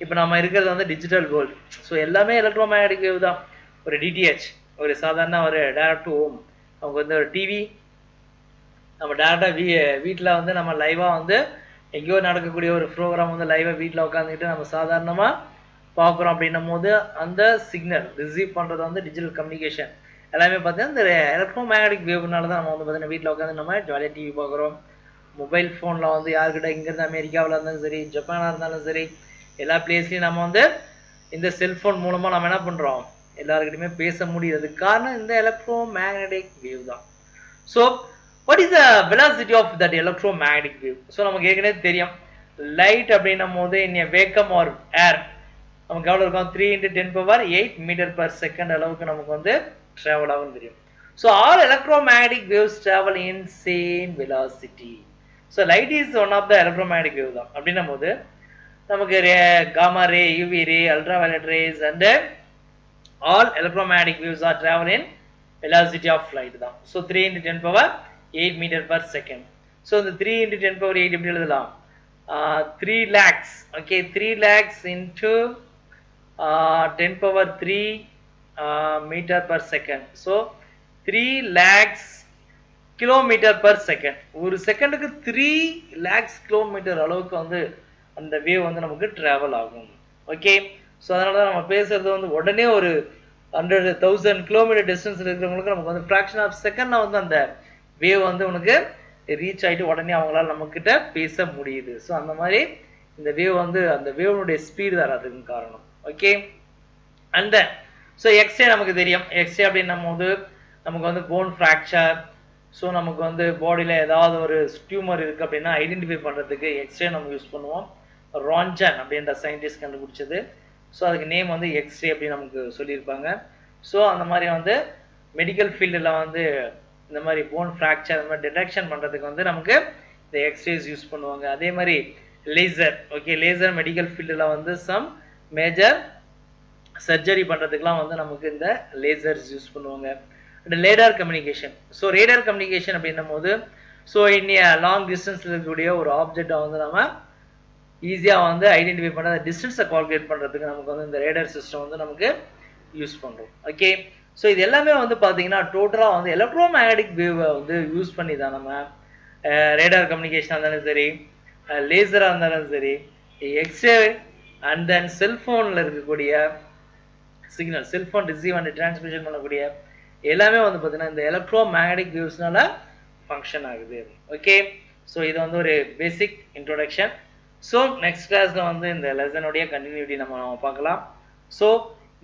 இப்போ நம்ம இருக்கிறது வந்து டிஜிட்டல் வேர்ல்டு. ஸோ எல்லாமே எலக்ட்ரோ மேக்னெட்டிக் வேவ் தான். ஒரு DTH, ஒரு சாதாரண ஒரு டைரக்ட் டு ஹோம், அவங்க வந்து ஒரு டிவி, நம்ம டேரெக்டாக வீட்டில் வந்து நம்ம லைவாக வந்து எங்கேயோ நடக்கக்கூடிய ஒரு ப்ரோக்ராம் வந்து லைவாக வீட்டில் உட்காந்துக்கிட்டு நம்ம சாதாரணமாக பார்க்குறோம் அப்படின்னும் போது அந்த சிக்னல் ரிசீவ் பண்ணுறது வந்து டிஜிட்டல் கம்யூனிகேஷன் எல்லாமே பார்த்தீங்கன்னா இந்த எலக்ட்ரோ மேக்னெட்டிக் வேவ்னால தான் நம்ம வந்து பார்த்தீங்கன்னா வீட்டில் உட்காந்து நம்ம ஜாலியாக டிவி பார்க்குறோம். மொபைல் ஃபோனில் வந்து யாருக்கிட்ட இங்கேருந்து அமெரிக்காவில் இருந்தாலும் சரி, ஜப்பானாக இருந்தாலும் சரி, எல்லா பிளேஸ்லையும் நம்ம வந்து இந்த செல்ஃபோன் மூலமாக நம்ம என்ன பண்ணுறோம், எல்லாருக்கிட்டையுமே பேச முடியாது. காரணம் இந்த எலக்ட்ரோ மேக்னெட்டிக் வேவ் தான். So what is the velocity of that electromagnetic wave? So நமக்கு ஏற்கனவே தெரியும், லைட் அப்படின்னும் போது இன் வேக்கம் ஆர் ஏர் நமக்கு எவ்வளோ இருக்கும், 3 × 10⁸ மீட்டர்/செகண்ட் அளவுக்கு நமக்கு வந்து ட்ராவல் ஆகும் தெரியும். So all electromagnetic waves travel in same velocity. So light is one of the electromagnetic wave தான். அப்படின்னும் போது நமக்கு gamma ray, UV ray, ultra violet rays and all electromagnetic waves are travel in velocity of light தான். So 3 × 10⁸ metre per second. So இந்த 3 × 10⁸ எப்படி எழுதலாம், 3 lakhs. Okay, 3 lakhs into 10⁻³ metre per second. So 3 lakhs km/second. ஒரு செகண்டுக்கு 3 lakhs கிலோமீட்டர் அளவுக்கு வந்து அந்த வேவ் வந்து நமக்கு டிராவல் ஆகும். ஓகே, ஸோ அதனால தான் நம்ம பேசுறது வந்து உடனே ஒரு 100,000 கிலோமீட்டர் டிஸ்டன்ஸ் இருக்கிறவங்களுக்கு நமக்கு வந்து ஃப்ராக்ஷன் ஆஃப் செகண்ட்ல வந்து அந்த வேவ் வந்து உனக்கு ரீச் ஆகிட்டு உடனே அவங்களால நம்ம கிட்ட பேச முடியுது. ஸோ அந்த மாதிரி இந்த வேவ் வந்து அந்த வேவனுடைய ஸ்பீடு தான் அதுக்கு காரணம். Okay, and then so x-ray நமக்கு தெரியும். எக்ஸ்ரே அப்படின்னும் போது நமக்கு வந்து போன் ஃப்ராக்சர், ஸோ நமக்கு வந்து பாடியில் ஏதாவது ஒரு டியூமர் இருக்குது அப்படின்னா ஐடென்டிஃபை பண்ணுறதுக்கு எக்ஸ்ரே நம்ம யூஸ் பண்ணுவோம். ரான்ஜன் அப்படின்ற சயின்டிஸ்ட் கண்டுபிடிச்சது. ஸோ அதுக்கு நேம் வந்து எக்ஸ்ரே அப்படின்னு நமக்கு சொல்லியிருப்பாங்க. ஸோ அந்த மாதிரி வந்து மெடிக்கல் ஃபீல்டில் வந்து இந்த மாதிரி போன் ஃப்ராக்சர் இந்த மாதிரி டிடெக்ஷன் பண்ணுறதுக்கு வந்து நமக்கு இந்த எக்ஸ்ரேஸ் யூஸ் பண்ணுவாங்க. அதே மாதிரி லேசர், ஓகே, லேசர் மெடிக்கல் ஃபீல்டில் வந்து சம் மேஜர் சர்ஜரி பண்ணுறதுக்குலாம் வந்து நமக்கு இந்த லேசர்ஸ் யூஸ் பண்ணுவாங்க. And radar communication. So radar communication அப்படின்னும் போது ஸோ இன்னிய லாங் டிஸ்டன்ஸில் இருக்கக்கூடிய ஒரு ஆப்ஜெக்டை வந்து நம்ம ஈஸியாக வந்து ஐடென்டிஃபை பண்ண டிஸ்டன்ஸை கால்குலேட் பண்ணுறதுக்கு நமக்கு வந்து இந்த ரேடார் சிஸ்டம் வந்து நமக்கு யூஸ் பண்ணுறோம். ஓகே, ஸோ இது எல்லாமே வந்து பார்த்தீங்கன்னா டோட்டலாக வந்து எலக்ட்ரோமேக்னெட்டிக் வேவை வந்து யூஸ் பண்ணி தான் நம்ம ரேடார் கம்யூனிகேஷனாக இருந்தாலும் சரி, லேசராக இருந்தாலும் சரி, எக்ஸ்ரே அண்ட் தென் செல்ஃபோனில் இருக்கக்கூடிய signal, cellphone receive and transmission பண்ணக்கூடிய எல்லாமே வந்து பார்த்தீங்கன்னா இந்த எலக்ட்ரோமேக்னெட்டிக் வேவ்ஸ்னால ஃபங்க்ஷன் ஆகுது. ஓகே, ஸோ இது வந்து ஒரு பேசிக் இன்ட்ரோடக்ஷன். ஸோ நெக்ஸ்ட் கிளாஸில் வந்து இந்த லெசனுடைய கண்டினியூட்டி நம்ம பார்க்கலாம். ஸோ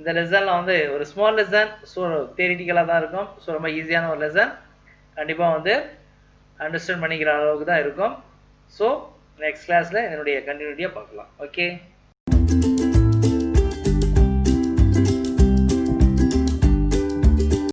இந்த லெசனில் வந்து ஒரு ஸ்மால் லெசன், ஸோ தியரிட்டிக்கலாக தான் இருக்கும். ஸோ ரொம்ப ஈஸியான ஒரு லெசன், கண்டிப்பாக வந்து அண்டர்ஸ்டாண்ட் பண்ணிக்கிற அளவுக்கு தான் இருக்கும். ஸோ நெக்ஸ்ட் கிளாஸில் என்னுடைய கண்டினியூட்டியை பார்க்கலாம். ஓகே.